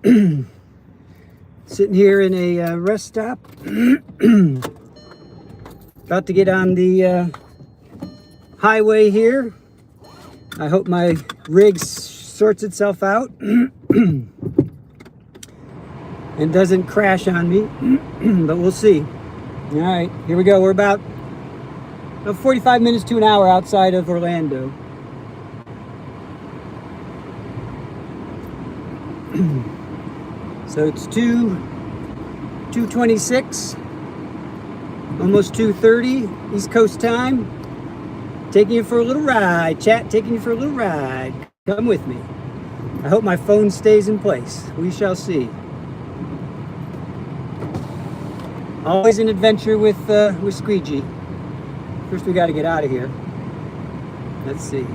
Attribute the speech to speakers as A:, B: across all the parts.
A: Sitting here in a rest stop. About to get on the highway here. I hope my rig sorts itself out and doesn't crash on me, but we'll see. All right, here we go. We're about 45 minutes to an hour outside of Orlando. So it's 2:26, almost 2:30 East Coast time. Taking you for a little ride, chat, taking you for a little ride. Come with me. I hope my phone stays in place. We shall see. Always an adventure with Squeegee. First we got to get out of here. Let's see.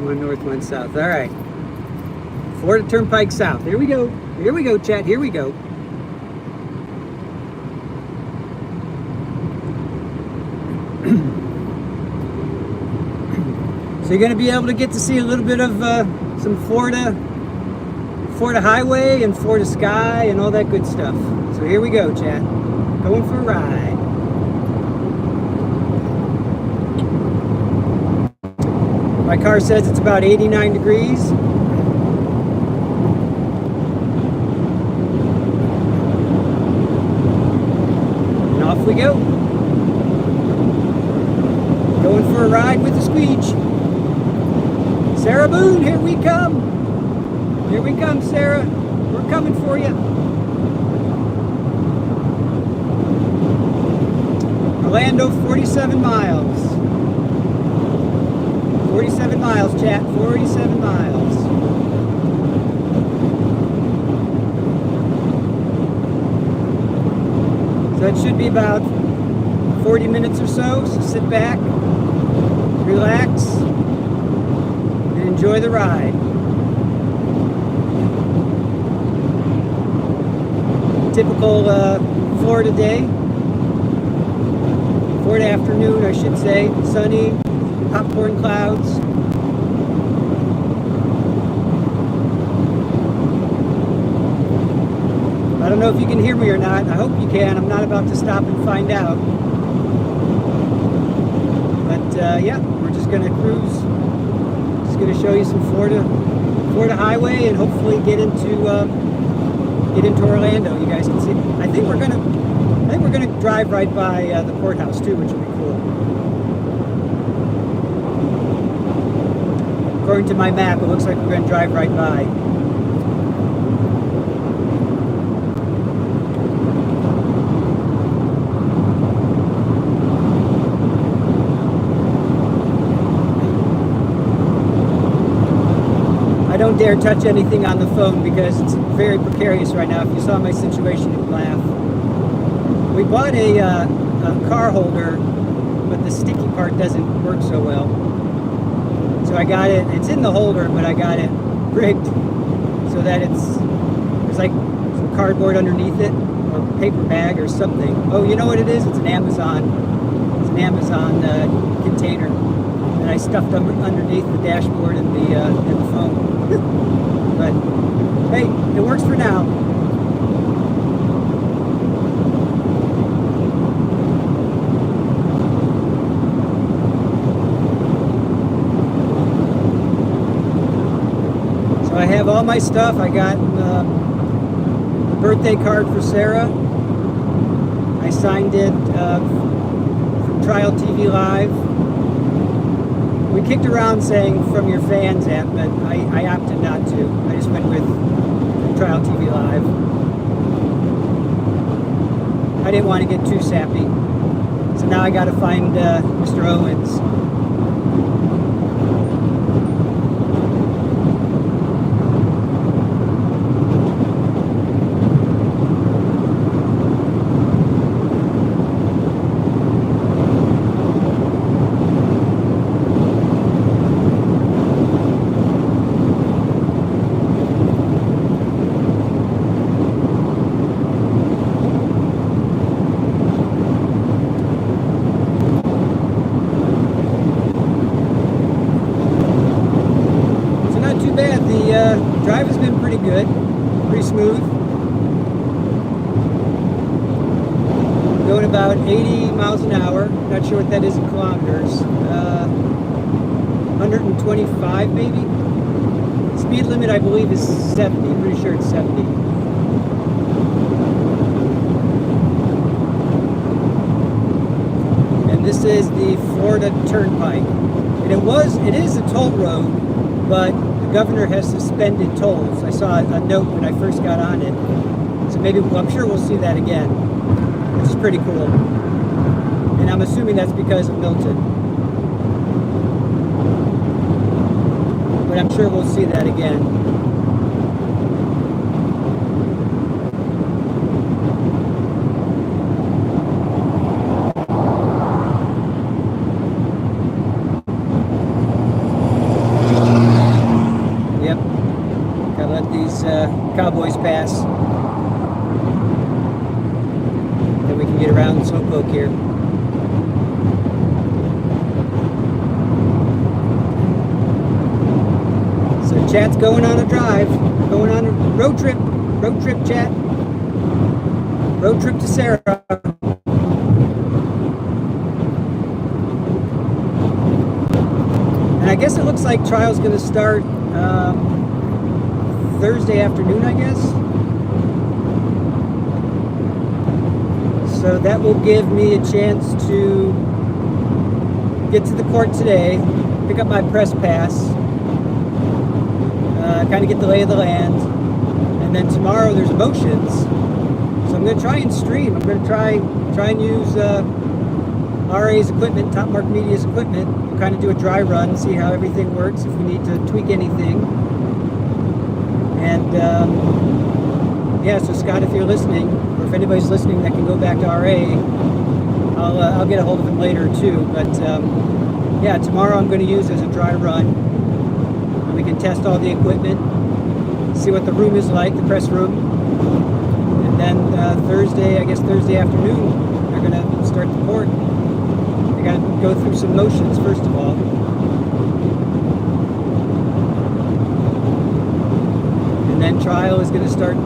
A: One north, one south. All right. Florida Turnpike South. Here we go. Here we go, chat. Here we go. So you're going to be able to get to see a little bit of some Florida highway and Florida sky and all that good stuff. So here we go, chat. Going for a ride. My car says it's about 89 degrees. And off we go. Going for a ride with the Squeegee. Sarah Boone, here we come. Here we come, Sarah. We're coming for you. Orlando, 47 miles. 47 miles, chat. 47 miles. So it should be about 40 minutes or so. So sit back, relax, and enjoy the ride. Typical Florida day. Florida afternoon, I should say. Sunny. Popcorn clouds. I don't know if you can hear me or not. I hope you can. I'm not about to stop and find out. But yeah, we're just going to cruise. Just going to show you some Florida highway and hopefully get into Orlando. You guys can see. I think we're going to drive right by the courthouse too, which will be cool. According to my map, it looks like we're going to drive right by. I don't dare touch anything on the phone because it's very precarious right now. If you saw my situation, you'd laugh. We bought a car holder, but the sticky part doesn't work so well. So I got it, it's in the holder, but I got it rigged so that there's like some cardboard underneath it, or a paper bag or something. Oh, you know what it is? It's an Amazon container that I stuffed underneath the dashboard and the phone. But hey, it works for now. I have all my stuff. I got the birthday card for Sarah. I signed it from Trial TV Live. We kicked around saying from your fans app, but I opted not to. I just went with Trial TV Live. I didn't want to get too sappy. So now I got to find Mr. Owens. drive has been pretty good, pretty smooth. Going about 80 miles an hour. Not sure what that is in kilometers. 125 maybe. Speed limit, I believe, is 70. I'm pretty sure it's 70. And this is the Florida Turnpike. And it is a toll road, but the governor has suspended tolls. I saw a note when I first got on it. So maybe, I'm sure we'll see that again, which is pretty cool. And I'm assuming that's because of Milton. But I'm sure we'll see that again. Yep. Gotta let these cowboys pass. Then we can get around Slowpoke here. So chat's going on a drive, going on a road trip chat, road trip to Sarah. And I guess it looks like trial's going to start Thursday afternoon, I guess. So that will give me a chance to get to the court today, pick up my press pass, kind of get the lay of the land, and then tomorrow there's motions. So I'm going to try and stream. I'm going to try and use RA's equipment, Top Mark Media's equipment, and kind of do a dry run, see how everything works, if we need to tweak anything. And yeah, so Scott, if you're listening, or if anybody's listening that can go back to RA, I'll get a hold of him later too. But yeah, tomorrow I'm going to use as a dry run. We can test all the equipment, see what the room is like, the press room. And then Thursday, I guess Thursday afternoon, they're going to start the court. They got to go through some motions first of all. And then trial is going to start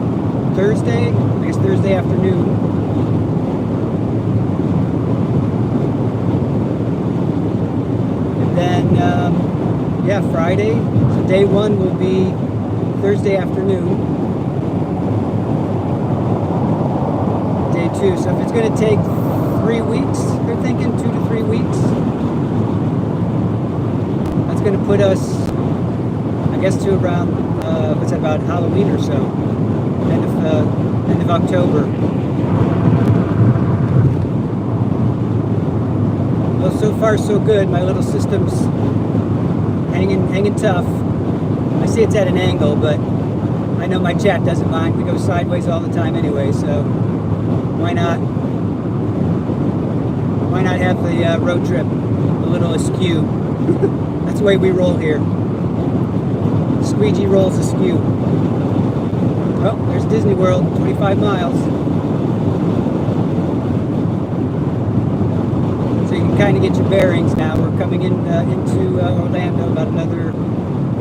A: Thursday, I guess Thursday afternoon. And then, yeah, Friday. So day one will be Thursday afternoon. Day two. So if it's going to take 3 weeks, they're thinking 2 to 3 weeks. That's going to put us, I guess, to around, what's that, about Halloween or so. End of October. Well, so far so good. My little system's hanging tough. I see it's at an angle, but I know my chat doesn't mind. We go sideways all the time anyway, so why not? Why not have the road trip a little askew? That's the way we roll here. Squeegee rolls askew. Oh, there's Disney World, 25 miles. So you can kind of get your bearings now. We're coming into Orlando about another,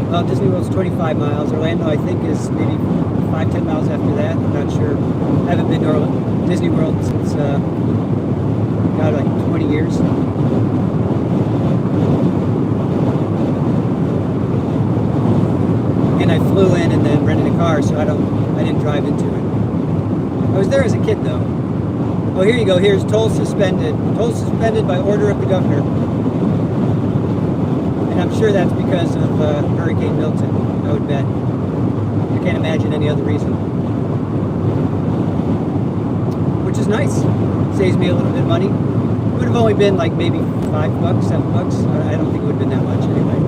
A: well, Disney World's 25 miles. Orlando, I think, is maybe 5-10 miles after that. I'm not sure. I haven't been to Disney World since, God, like 20 years. And I flew in and then rented a car, so I didn't drive into it. I was there as a kid, though. Oh, here you go. Here's toll suspended. Toll suspended by order of the governor. And I'm sure that's because of Hurricane Milton, I would bet. I can't imagine any other reason. Which is nice. Saves me a little bit of money. It would have only been like maybe $5, $7. I don't think it would have been that much anyway.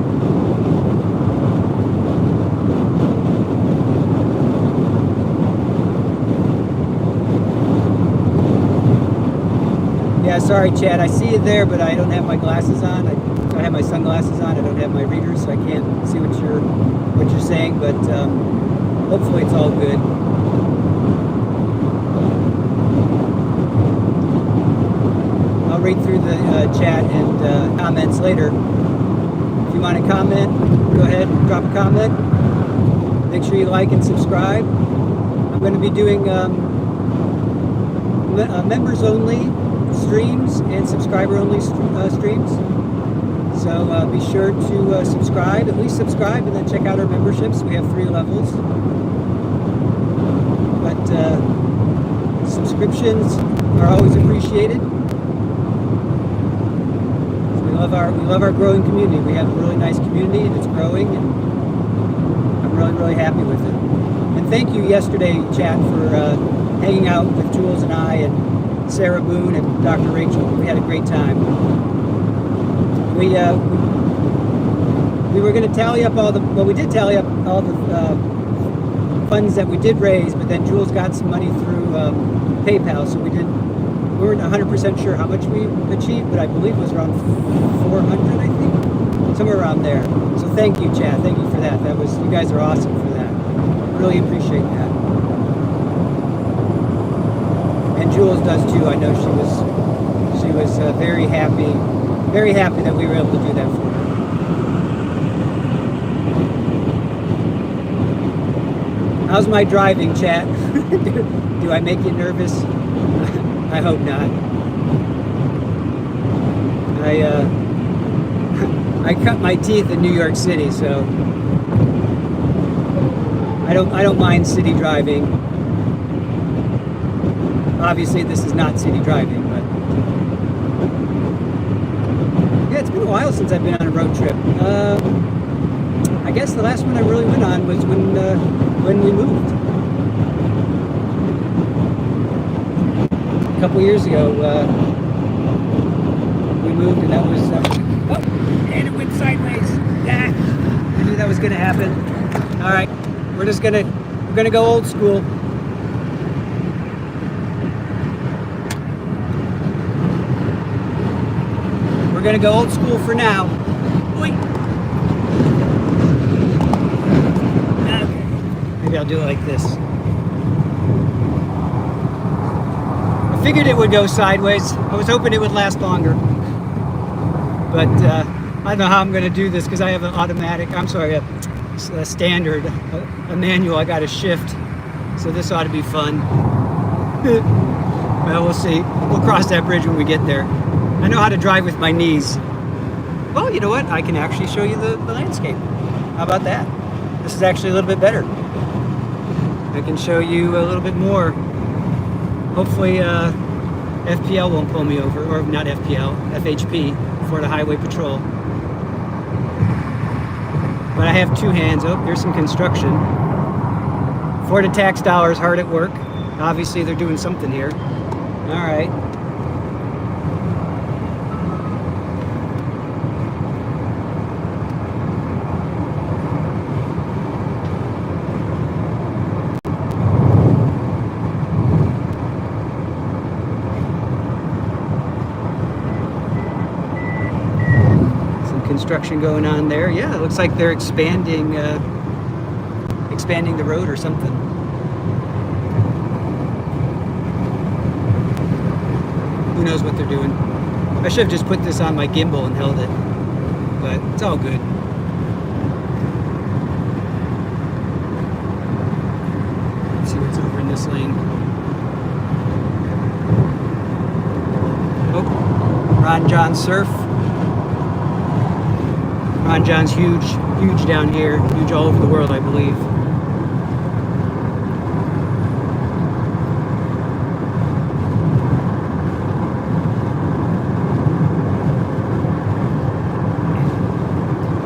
A: Yeah, sorry, Chad. I see you there, but I don't have my glasses on. I have my sunglasses on. I don't have my readers, so I can't see what you're saying. But hopefully, it's all good. I'll read through the chat and comments later. If you want to comment, go ahead, drop a comment. Make sure you like and subscribe. I'm going to be doing members only streams and subscriber only streams. So be sure to subscribe, at least subscribe, and then check out our memberships. We have 3 levels. But subscriptions are always appreciated. We love our growing community. We have a really nice community, and it's growing, and I'm really happy with it. And thank you yesterday, chat, for hanging out with Jules and I and Sarah Boone and Dr. Rachel. We had a great time. We were going to tally up we did tally up all the funds that we did raise, but then Jules got some money through PayPal, so we weren't 100% sure how much we achieved, but I believe it was around 400, I think, somewhere around there. So thank you, Chad. Thank you for that. You guys are awesome for that. Really appreciate that. And Jules does too. I know she was very happy that we were able to do that for her. How's my driving, chat? Do I make you nervous? I hope not. I cut my teeth in New York City, so I don't mind city driving. Obviously, this is not city driving, but yeah, it's been a while since I've been on a road trip. I guess the last one I really went on was when we moved. A couple years ago, we moved, and that was and it went sideways. Yeah, I knew that was going to happen. All right, we're gonna go old school. We're gonna go old school for now. Wait. Okay. Maybe I'll do it like this. I figured it would go sideways. I was hoping it would last longer. But I don't know how I'm going to do this because I have an automatic, a standard, a manual. I got a shift. So this ought to be fun. Well, we'll see. We'll cross that bridge when we get there. I know how to drive with my knees. Well, you know what? I can actually show you the landscape. How about that? This is actually a little bit better. I can show you a little bit more. Hopefully FPL won't pull me over, or not FPL, FHP, Florida Highway Patrol. But I have 2 hands. Oh, here's some construction. Florida tax dollars hard at work. Obviously they're doing something here. All right. Construction going on there. Yeah, it looks like they're expanding the road or something. Who knows what they're doing? I should have just put this on my gimbal and held it, but it's all good. Let's see what's over in this lane. Oh, Ron John Surf. Ron John's huge down here, huge all over the world, I believe.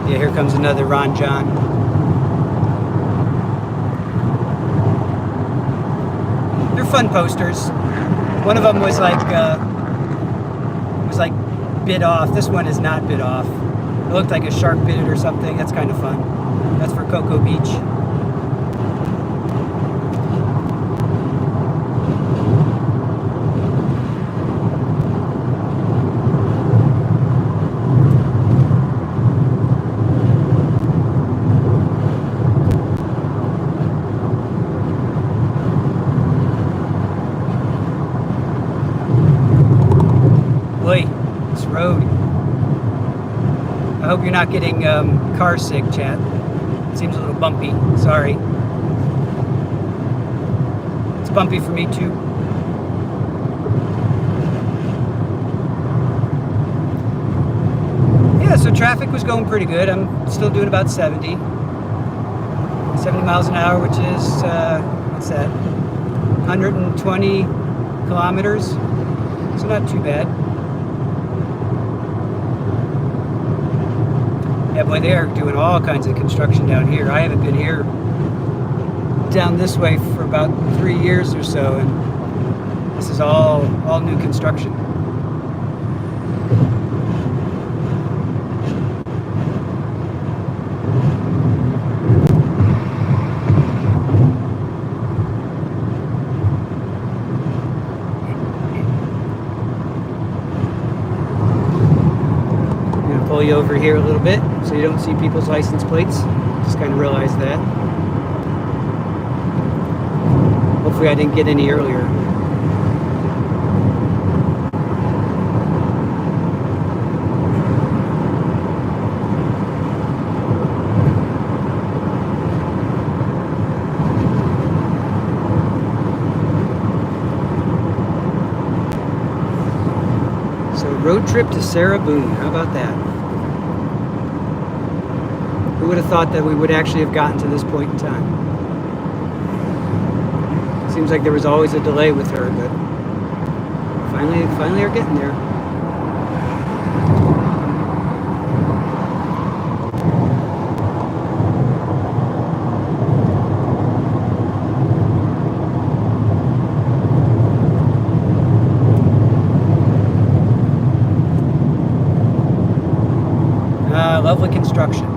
A: Yeah, here comes another Ron John. They're fun posters. One of them was like bit off. This one is not bit off. It looked like a shark bit it or something. That's kind of fun. That's for Cocoa Beach. Boy, this road. I hope you're not getting car sick, chat. Seems a little bumpy. Sorry. It's bumpy for me too. Yeah, so traffic was going pretty good. I'm still doing about 70 miles an hour, which is, what's that? 120 kilometers. So not too bad. Yeah, boy, they are doing all kinds of construction down here. I haven't been here down this way for about 3 years or so, and this is all new construction. Pull you over here a little bit so you don't see people's license plates. Just kind of realized that. Hopefully I didn't get any earlier. So road trip to Sarah Boone. How about that? Who would have thought that we would actually have gotten to this point in time? Seems like there was always a delay with her, but finally are getting there. Lovely construction.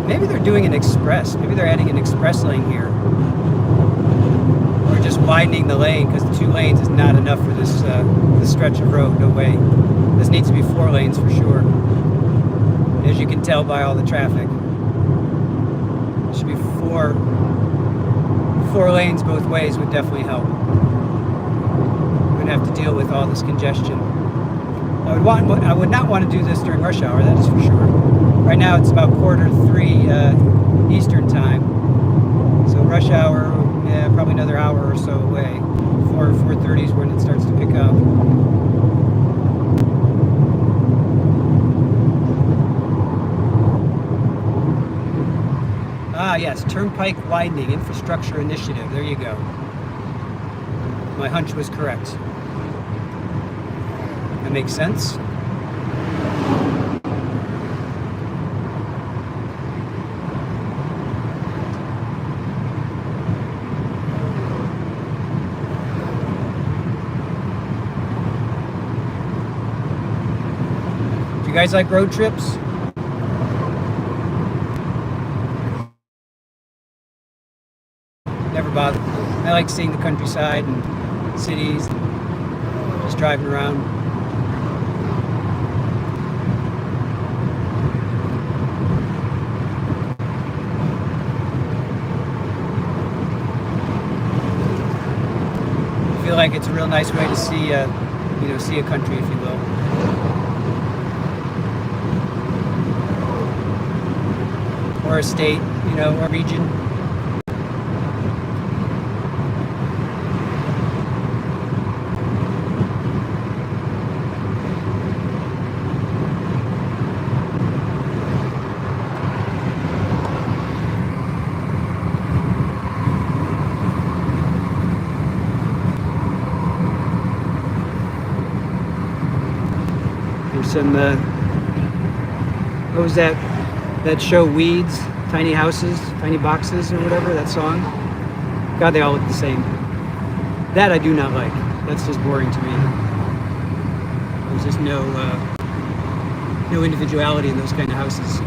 A: Maybe they're doing an express. Maybe they're adding an express lane here. Or just widening the lane, because the 2 lanes is not enough for this stretch of road. No way. This needs to be 4 lanes for sure. As you can tell by all the traffic. It should be 4 lanes both ways would definitely help. We wouldn't have to deal with all this congestion. I would not want to do this during rush hour, that is for sure. Right now it's about 2:45 Eastern time. So rush hour, yeah, probably another hour or so away. 4:30 is when it starts to pick up. Ah, yes, Turnpike Widening Infrastructure Initiative. There you go. My hunch was correct. That makes sense. Do you guys like road trips? Never bothered. I like seeing the countryside and cities, just driving around. I feel like it's a real nice way to see a country, if you will. Or a state, or a region. There's some, what was that show, Weeds? Tiny Houses, Tiny Boxes, or whatever, that song. God, they all look the same. That I do not like. That's just boring to me. There's just no individuality in those kind of houses.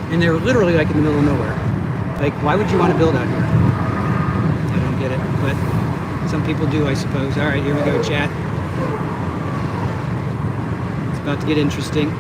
A: And they're literally like in the middle of nowhere. Like, why would you want to build out here? I don't get it, but some people do, I suppose. All right, here we go, chat. It's about to get interesting.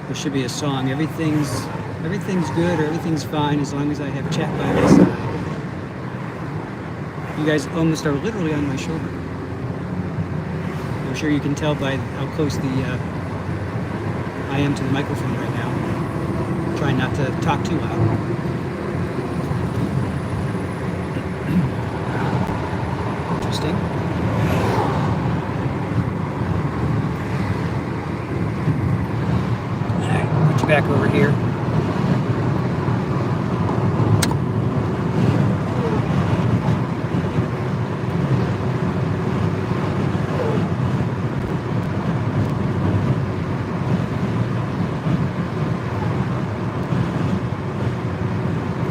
A: There should be a song. Everything's good or everything's fine as long as I have chat by my side. You guys almost are literally on my shoulder. I'm sure you can tell by how close I am to the microphone right now. I'm trying not to talk too loud. Interesting. Back over here.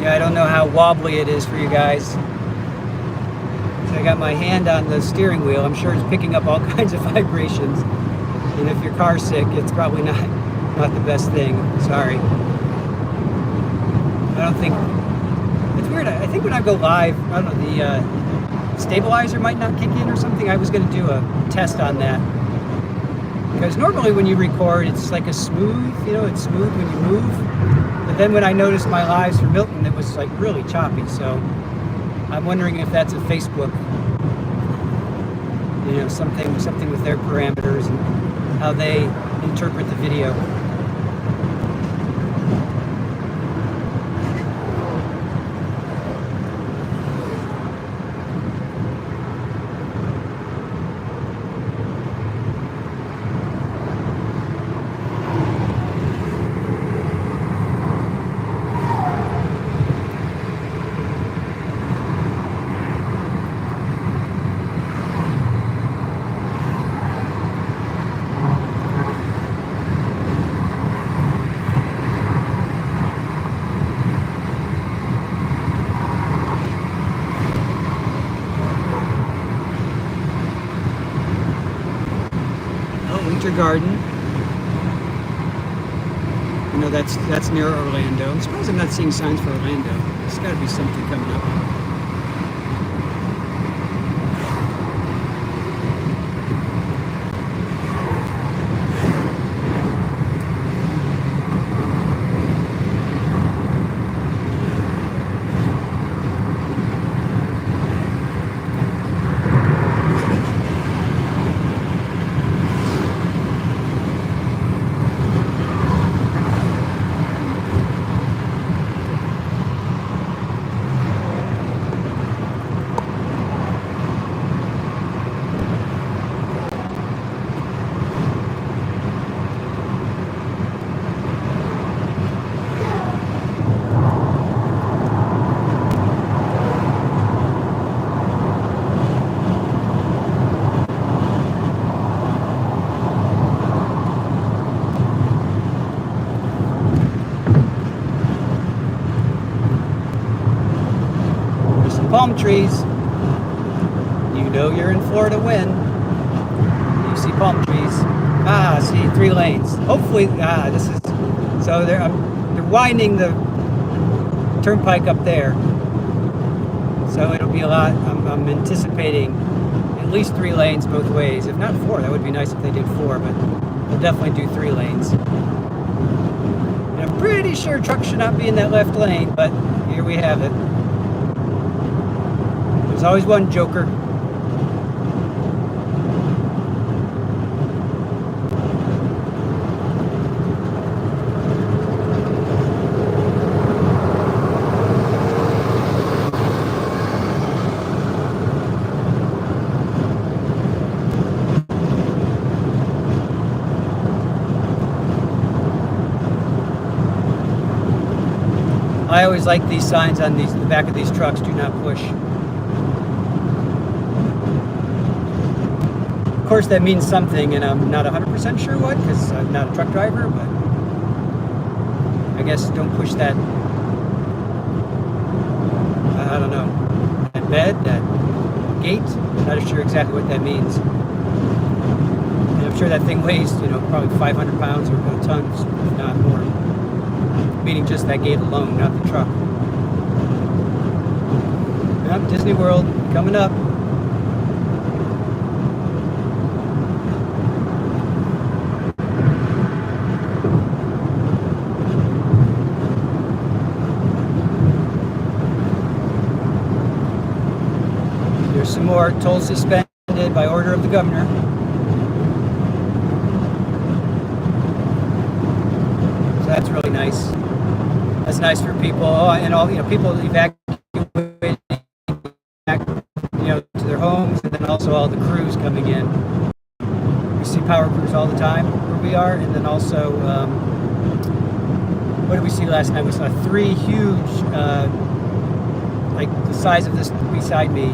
A: Yeah, I don't know how wobbly it is for you guys. So I got my hand on the steering wheel. I'm sure it's picking up all kinds of vibrations. And if your car's sick, it's probably not the best thing. Sorry. I don't think it's weird. I think when I go live, I don't know, the stabilizer might not kick in or something. I was going to do a test on that because normally when you record, it's like a smooth. It's smooth when you move. But then when I noticed my lives for Milton, it was like really choppy. So I'm wondering if that's a Facebook, something with their parameters and how they interpret the video. Garden. That's near Orlando. I'm surprised I'm not seeing signs for Orlando. There's got to be something coming up. Palm trees. You're in Florida when you see palm trees. See 3 lanes. Hopefully, this is so they're widening the turnpike up there, so it'll be a lot. I'm anticipating at least 3 lanes both ways, if not 4. That would be nice if they did 4, but they'll definitely do 3 lanes. And I'm pretty sure trucks should not be in that left lane, but here we have it. There's always one joker. I always like these signs on the back of these trucks, do not push. Of course, that means something, and I'm not 100% sure what, because I'm not a truck driver, but I guess don't push that, I don't know, that bed, that gate. Not sure exactly what that means. And I'm sure that thing weighs, probably 500 pounds or tons, if not more. Meaning just that gate alone, not the truck. Yep, Disney World coming up. There's some more tolls suspended by order of the governor. So that's really nice. That's nice for people, and all people evacuating back, to their homes, and then also all the crews coming in. We see power crews all the time where we are, and then also, what did we see last night? We saw 3 huge, like the size of this beside me,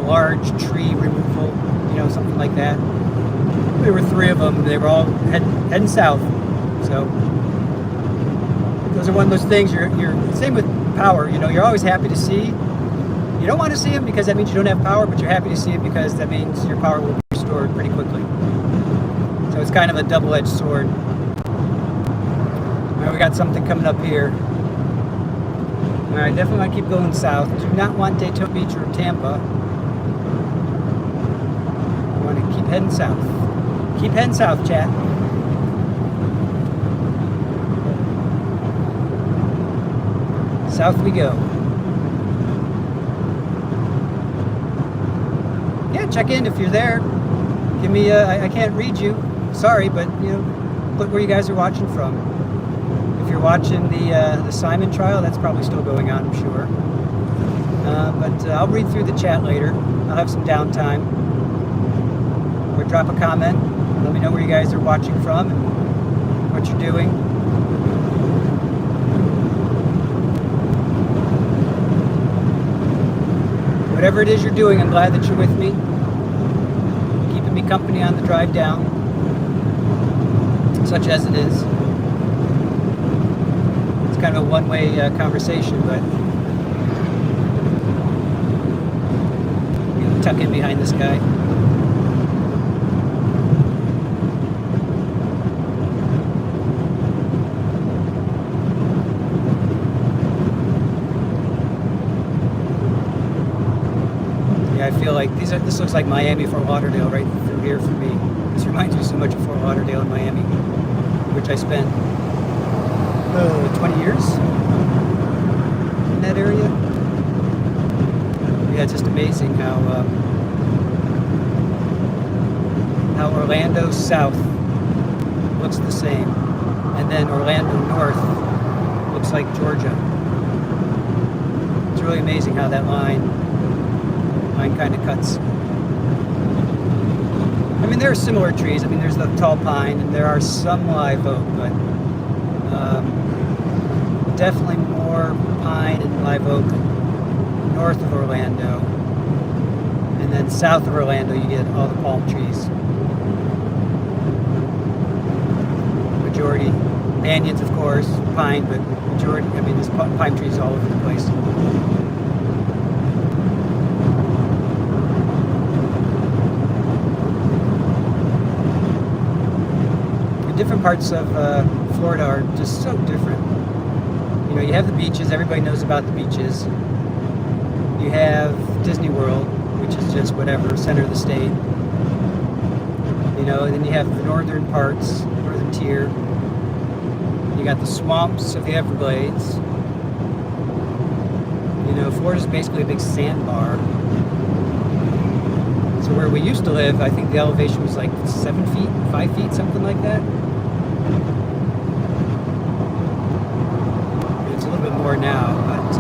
A: large tree removal, something like that. There were 3 of them. They were all heading south. So those are one of those things. You're same with power. You're always happy to see. You don't want to see them because that means you don't have power, but you're happy to see it because that means your power will be restored pretty quickly. So it's kind of a double-edged sword. All right, we got something coming up here. All right, definitely want to keep going south. Do not want Daytona Beach or Tampa. I want to keep heading south. Keep heading south, chat. South we go. Yeah, check in if you're there. Give me I can't read you. Sorry, but put where you guys are watching from. If you're watching the Simon trial, that's probably still going on, I'm sure. But I'll read through the chat later. I'll have some downtime. Or drop a comment. Let me know where you guys are watching from and what you're doing. Whatever it is you're doing, I'm glad that you're with me. Keeping me company on the drive down. Such as it is. It's kind of a one-way conversation, but tuck in behind this guy. I feel like this looks like Miami, Fort Lauderdale right through here for me. This reminds me so much of Fort Lauderdale and Miami, which I spent 20 years in that area. Yeah, it's just amazing how Orlando South looks the same, and then Orlando North looks like Georgia. It's really amazing how that line kind of cuts. I mean, there are similar trees. I mean, there's the tall pine, and there are some live oak, but definitely more pine and live oak north of Orlando. And then south of Orlando, you get all the palm trees. Majority, banyans, of course, pine, but majority, I mean, there's pine trees all over the place. Different parts of Florida are just so different. You have the beaches. Everybody knows about the beaches. You have Disney World, which is just whatever, center of the state. And then you have the northern parts, northern tier. You got the swamps of the Everglades. Florida's basically a big sandbar. So where we used to live, I think the elevation was like 7 feet, 5 feet, something like that. It's a little bit more now, but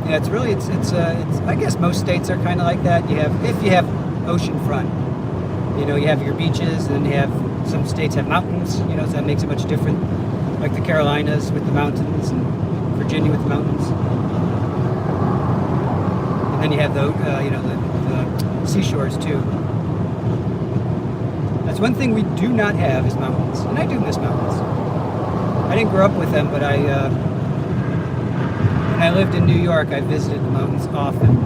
A: yeah, it's really it's I guess most states are kind of like that. If you have oceanfront, you have your beaches, and then you have some states have mountains, you know, so that makes it much different. Like the Carolinas with the mountains, and Virginia with the mountains. And then you have the, you know, the seashores too. That's one thing we do not have is mountains, and I do miss mountains. I didn't grow up with them, but when I lived in New York, I visited the mountains often.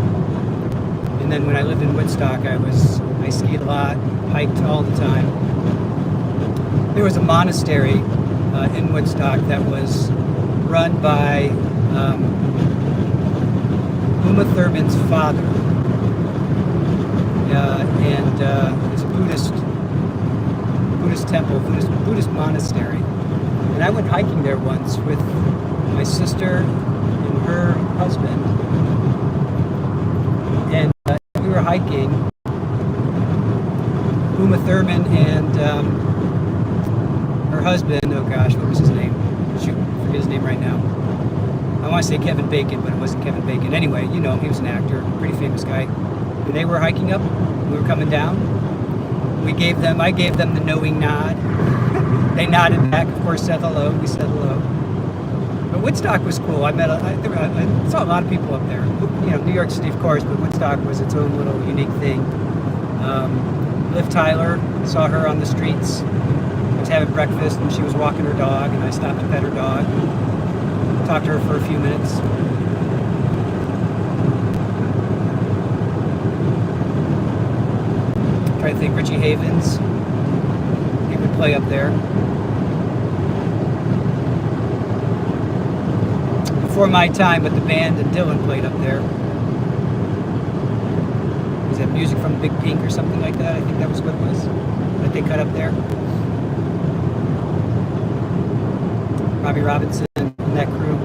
A: And then when I lived in Woodstock, I skied a lot, hiked all the time. There was a monastery in Woodstock that was run by Uma Thurman's father, and it's a Buddhist temple, Buddhist monastery. And I went hiking there once with my sister and her husband, and we were hiking. Uma Thurman and her husband, oh gosh, what was his name? Shoot, I forget his name right now. I want to say Kevin Bacon, but it wasn't Kevin Bacon. Anyway, you know, he was an actor, pretty famous guy. And they were hiking up, we were coming down. I gave them the knowing nod. They nodded back, of course, said hello, we said hello. But Woodstock was cool. I saw a lot of people up there. You know, New York City, of course, but Woodstock was its own little unique thing. Liv Tyler, saw her on the streets. I was having breakfast and she was walking her dog, and I stopped to pet her dog. Talked to her for a few minutes. Trying to think, Richie Havens, he would play up there. Before my time, but the band and Dylan played up there. Was that Music from Big Pink or something like that? I think that was what it was. That they cut up there. Robbie Robinson and that crew.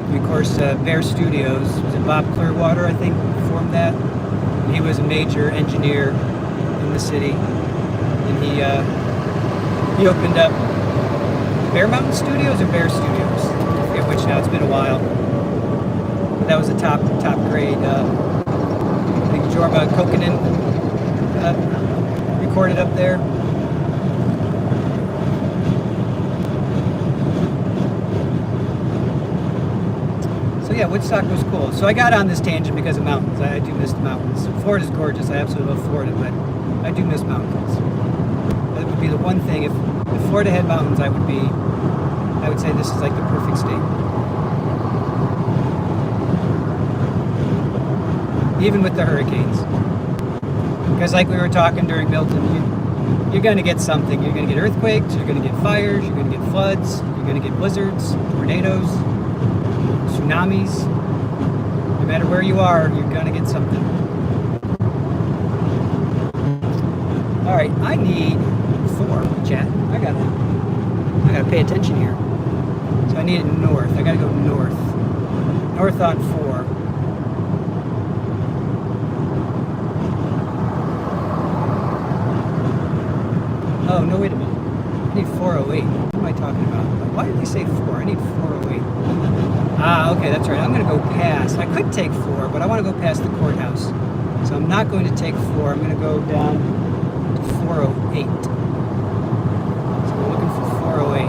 A: And of course, Bear Studios, was it Bob Clearwater, I think, formed that? And he was a major engineer in the city. And he opened up Bear Mountain Studios or Bear Studios? I forget which now, it's been a while. But that was a top grade. I think Jorma Kokkonen recorded up there. So yeah, Woodstock was cool. So I got on this tangent because of mountains. I do miss the mountains. Florida's gorgeous. I absolutely love Florida, but I do miss mountains. That would be the one thing. If Florida had mountains, I would say this is like the perfect state. Even with the hurricanes. Because like we were talking during Milton, you're going to get something. You're going to get earthquakes, you're going to get fires, you're going to get floods, you're going to get blizzards, tornadoes, tsunamis. No matter where you are, you're going to get something. All right, I need 4, chat. I gotta pay attention here. So I need it north. I gotta go north. North on 4. Oh, no, wait a minute. I need 408. What am I talking about? Why did they say 4? I need 408. Ah, okay, that's right. I'm going to go past. I could take 4, but I want to go past the courthouse. So I'm not going to take 4. I'm going to go down to 408. So we're looking for 408.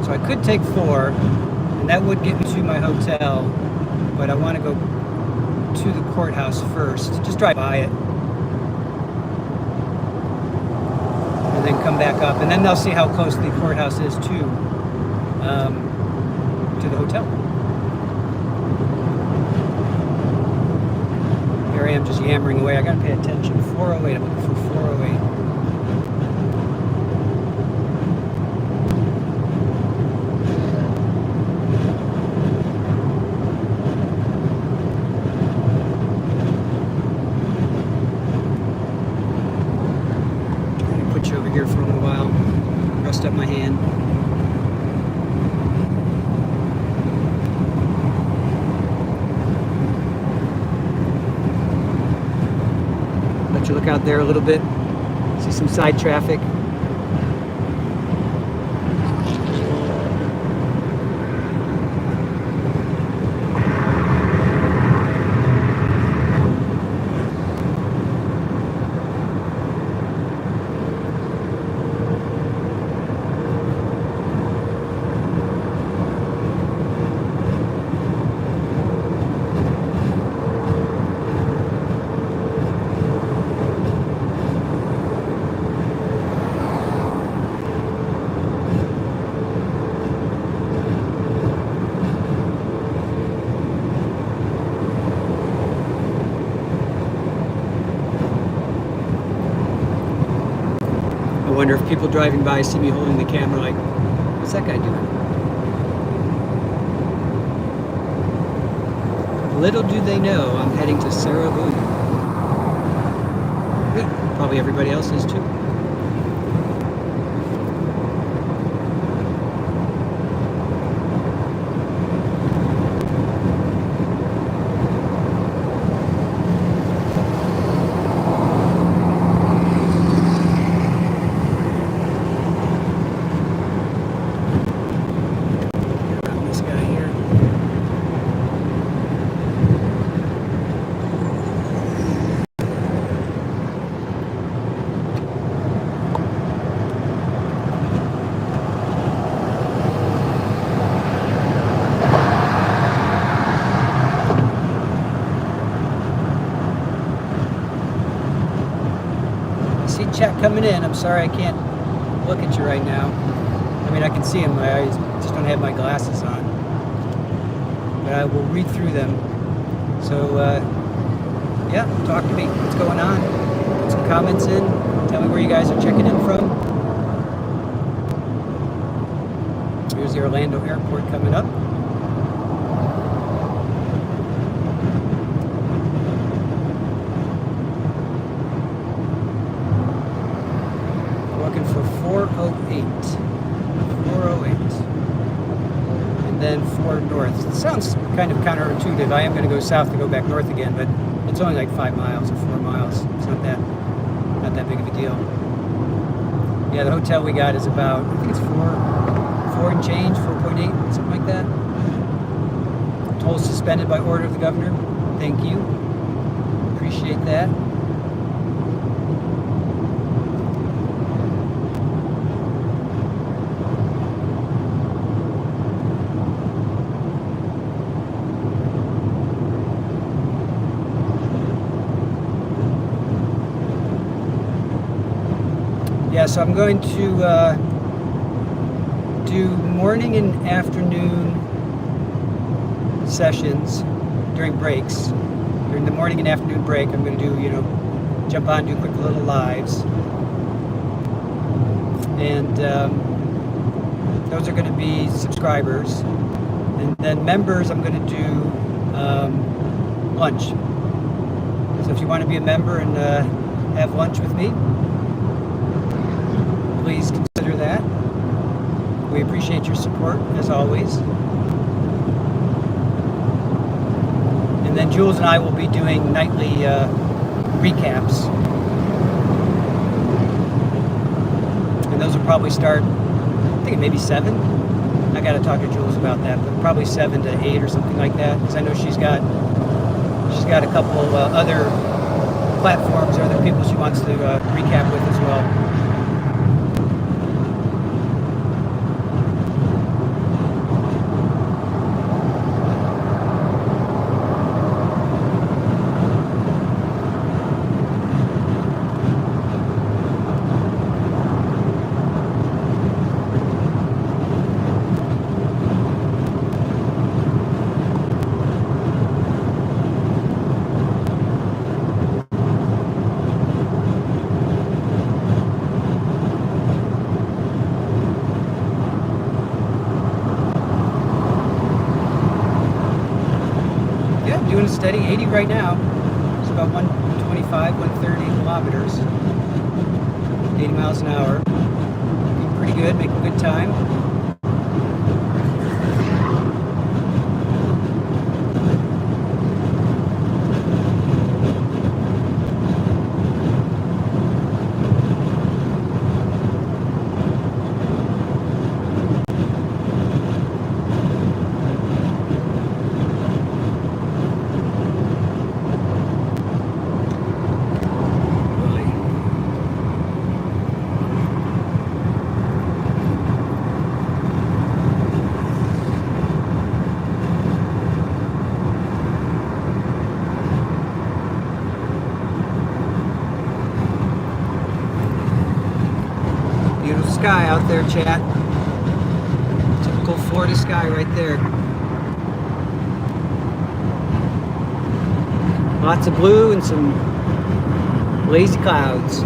A: So I could take 4, and that would get me to my hotel, but I want to go to the courthouse first. Just drive by it. And then come back up. And then they'll see how close the courthouse is to the hotel. Here I am just yammering away. I gotta pay attention. 408. I'm looking for 408. Over here for a little while, rest up my hand. Let you look out there a little bit, see some side traffic. wonder if people driving by see me holding the camera like, what's that guy doing? Little do they know I'm heading to Sarah Boone. Probably everybody else is too. Chat coming in. I'm sorry I can't look at you right now. I mean, I can see them. My eyes just don't have my glasses on. But I will read through them. So, yeah, talk to me. What's going on? Put some comments in. Tell me where you guys are checking in from. Here's the Orlando airport coming up. For 408. 408. And then 4 north. It sounds kind of counterintuitive. I am going to go south to go back north again, but it's only like 5 miles or 4 miles. It's not that big of a deal. Yeah, the hotel we got is about, I think it's 4 and change, 4.8, something like that. Toll suspended by order of the governor. Thank you. Appreciate that. Yeah, so I'm going to do morning and afternoon sessions during breaks. During the morning and afternoon break, I'm going to do, jump on, do quick little lives. And those are going to be subscribers. And then members, I'm going to do lunch. So if you want to be a member and have lunch with me, please consider that. We appreciate your support, as always. And then Jules and I will be doing nightly recaps. And those will probably start, I think maybe 7. I got to talk to Jules about that, but probably 7 to 8 or something like that, because I know she's got a couple other platforms or other people she wants to recap with as well. Doing a steady 80 right now. It's about 125, 130 kilometers. 80 miles an hour. Doing pretty good, making good time. Sky out there, chat. Typical Florida sky right there. Lots of blue and some lazy clouds.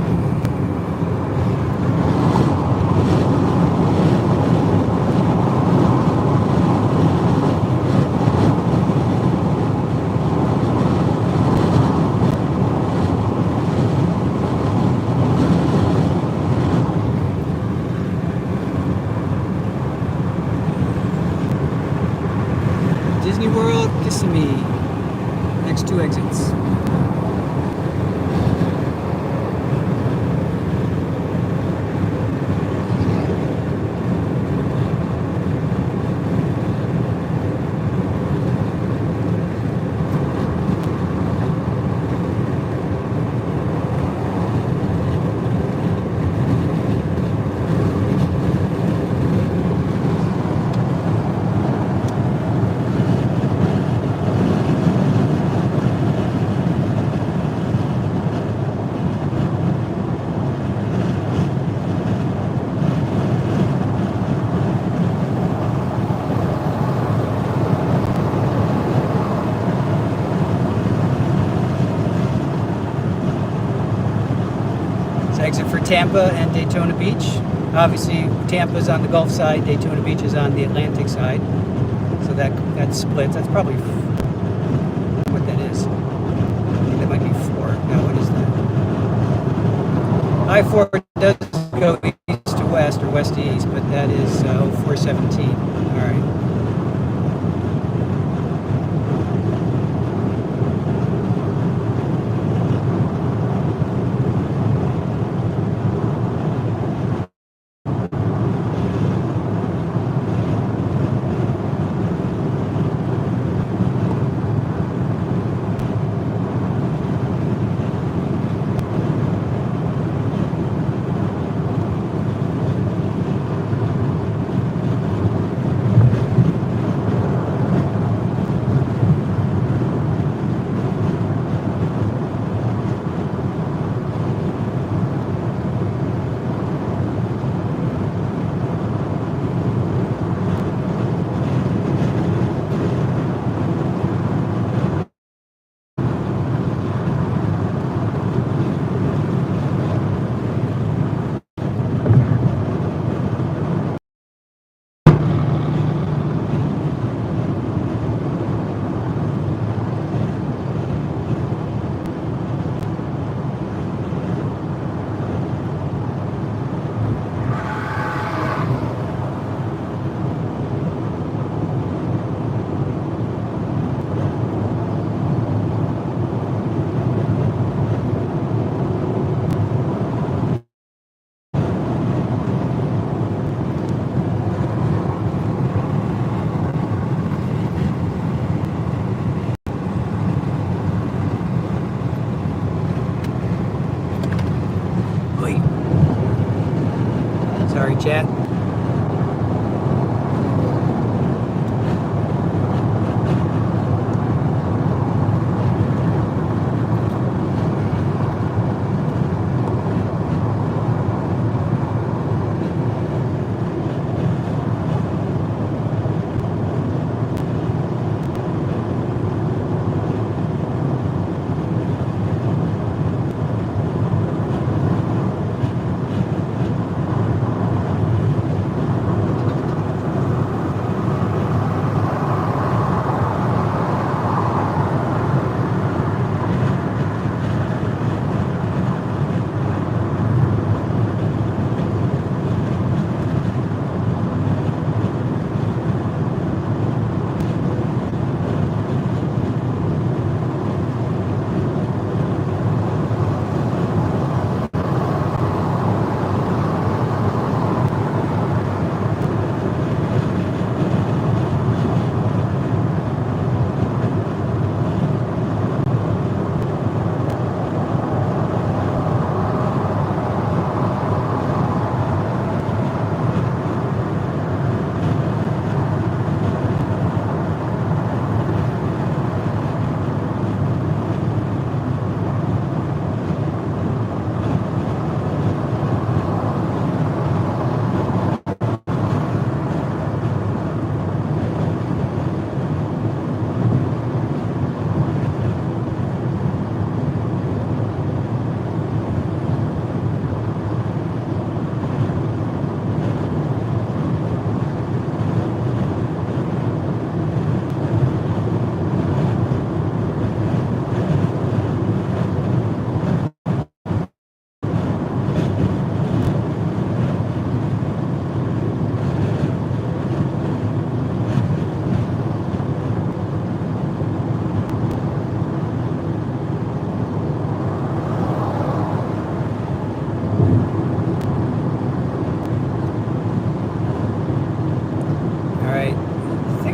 A: exit for Tampa and Daytona Beach. Obviously, Tampa's on the Gulf side, Daytona Beach is on the Atlantic side. So that splits. That's probably what that is. I think that might be 4. Now, what is that? I-4 does go east to west or west to east, but that is 417. All right. Sorry, chat.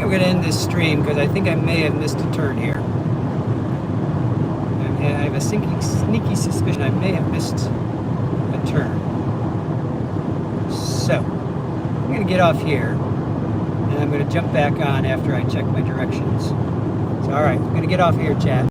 A: I'm going to end this stream because I think I may have missed a turn here. I have a sneaky suspicion I may have missed a turn. So, I'm going to get off here, and I'm going to jump back on after I check my directions. So, alright, I'm going to get off here, chat.